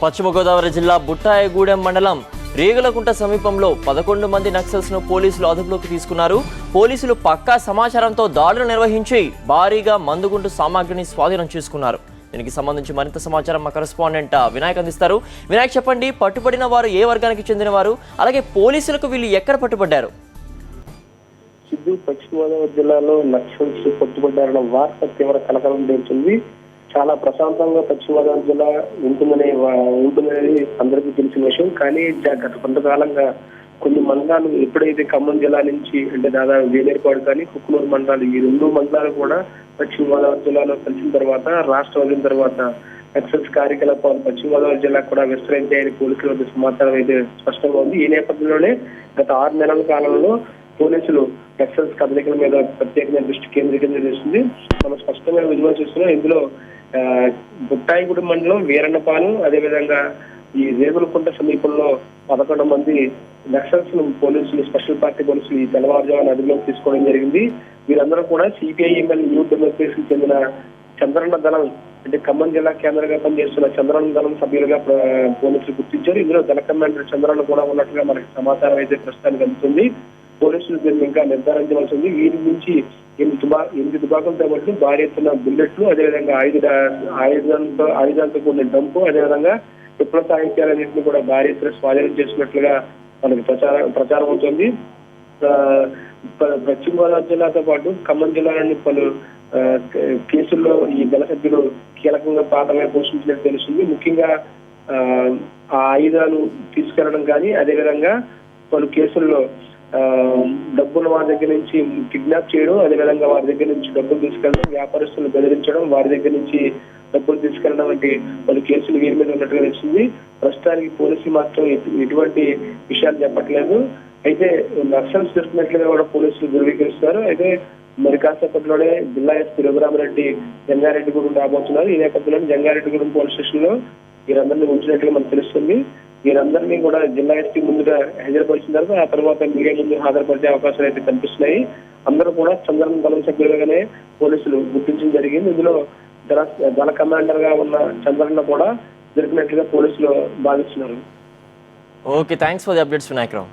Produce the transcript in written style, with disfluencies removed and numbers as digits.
పశ్చిమ గోదావరి జిల్లా బుట్టాయగూడెం మండలం రేగులకుంట సమీపంలో 11 మంది నక్సల్స్ ను పోలీసులు అదుపులోకి తీసుకున్నారు. పోలీసులు పక్కా సమాచారంతో దాడులు నిర్వహించి భారీగా మందుగుండు సామాగ్రిని స్వాధీనం చేసుకున్నారు. దీనికి సంబంధించి మరింత సమాచారం మా కరెస్పాండెంట్ వినాయక్ అందిస్తారు. వినాయక్, చెప్పండి, పట్టుబడిన వారు ఏ వర్గానికి చెందినవారు, అలాగే పోలీసులకు వీళ్ళు ఎక్కడ పట్టుబడ్డారు? పశ్చిమ గోదావరి జిల్లాలో నక్సల్స్ పట్టుబడ్డారన్న వార్త తీవ్ర కలకలం రేపుతుంది. చాలా ప్రశాంతంగా పశ్చిమ గోదావరి జిల్లా ఉంటుందనేది అందరికీ తెలిసిన విషయం. కానీ గత కొంతకాలంగా కొన్ని మండలాలు ఎప్పుడైతే ఖమ్మం జిల్లా నుంచి అంటే దాదాపు వేలేరుపాడు కానీ కుక్కునూరు మండలాలు, ఈ 2 మండలాలు కూడా పశ్చిమ గోదావరి జిల్లాలో కలిసిన తర్వాత రాష్ట్రం వదిలిన తర్వాత నక్సల్స్ కార్యకలాపాలు పశ్చిమ గోదావరి జిల్లా కూడా విస్తరించాయని పోలీసుల వద్ద సమాచారం అయితే స్పష్టంగా ఉంది. ఈ నేపథ్యంలోనే గత 6 నెలల కాలంలో పోలీసులు నక్సల్స్ కదలికల మీద ప్రత్యేకమైన దృష్టి కేంద్రీకరిస్తుంది. మనం స్పష్టంగా విజువల్ చూస్తున్నాం. ఇందులో బుట్టాయిగూడెం మండలం వీరన్నపాలెం, అదేవిధంగా ఈ రేగులకుంట సమీపంలో 11 మంది నక్సల్స్ ను పోలీసులు, స్పెషల్ పార్టీ పోలీసులు ఈ తెల్లవారుజామున అదుపులోకి తీసుకోవడం జరిగింది. వీరందరూ కూడా సిపిఐఎంఎల్ యూత్ డెమోక్రసీకి చెందిన చంద్రన్న దళం అంటే ఖమ్మం జిల్లా కేంద్రంగా పనిచేస్తున్న చంద్రన్న దళం సభ్యులుగా పోలీసులు గుర్తించారు. ఇందులో దళ కమాండర్ చంద్రన్న కూడా ఉన్నట్లుగా మనకి సమాచారం అయితే ప్రస్తుతానికి అందుతుంది. పోలీసులు దీన్ని ఇంకా నిర్ధారించవలసి ఉంది. వీరి నుంచి 8 తుపాకులతో పాటు భారీ ఎత్తున బుల్లెట్లు, అదేవిధంగా ఆయుధాలతో కూడిన డంపు, అదేవిధంగా విప్లవ సాహిత్యాలన్నింటినీ కూడా భారీ ఎత్తున స్వాధీనం చేసినట్లుగా మనకి ప్రచారం అవుతుంది. పశ్చిమ గోదావరి జిల్లాతో పాటు ఖమ్మం జిల్లాలోని పలు కేసుల్లో ఈ దళ సభ్యులు కీలకంగా పాత్రగా పోషించినట్టు తెలుస్తుంది. ముఖ్యంగా ఆ ఆయుధాలు తీసుకెళ్లడం కానీ, అదేవిధంగా పలు కేసుల్లో డబ్బులు వారి దగ్గర నుంచి కిడ్నాప్ చేయడం, అదేవిధంగా వారి దగ్గర నుంచి డబ్బులు తీసుకెళ్లడం, వ్యాపారస్తులను బెదిరించడం, వారి దగ్గర నుంచి డబ్బులు తీసుకెళ్లడం వంటి పలు కేసులు వీరి మీద ఉన్నట్టుగా తెలిసింది. ప్రస్తుతానికి పోలీసులు మాత్రం ఎటువంటి విషయాలు చెప్పట్లేదు. అయితే నక్సల్స్ దొరికినట్లుగా కూడా పోలీసులు ధృవీకరిస్తారు. అయితే మరి కాసేపట్లోనే జిల్లా ఎస్పీ రఘురామరెడ్డి జంగారెడ్డిగూడెం రాబోతున్నారు. ఈ నేపథ్యంలో జంగారెడ్డిగూడెం పోలీస్ స్టేషన్ లో వీరందరినీ ఉంచినట్లుగా మనకు తెలుస్తుంది. వీరందరినీ కూడా జిల్లా ఎస్పీ ముందుగా హాజరుపరిచిన తర్వాత ఆ తర్వాత మీడియా ముందు హాజరుపరిచే అవకాశాలు అయితే కనిపిస్తున్నాయి. అందరూ కూడా చంద్రన్న దళం సభ్యులుగానే పోలీసులు గుర్తించడం జరిగింది. ఇందులో దళ కమాండర్ గా ఉన్న చంద్రన్న కూడా దొరికినట్లుగా పోలీసులు భావిస్తున్నారు. Okay, thanks for the updates Vinayak Rao.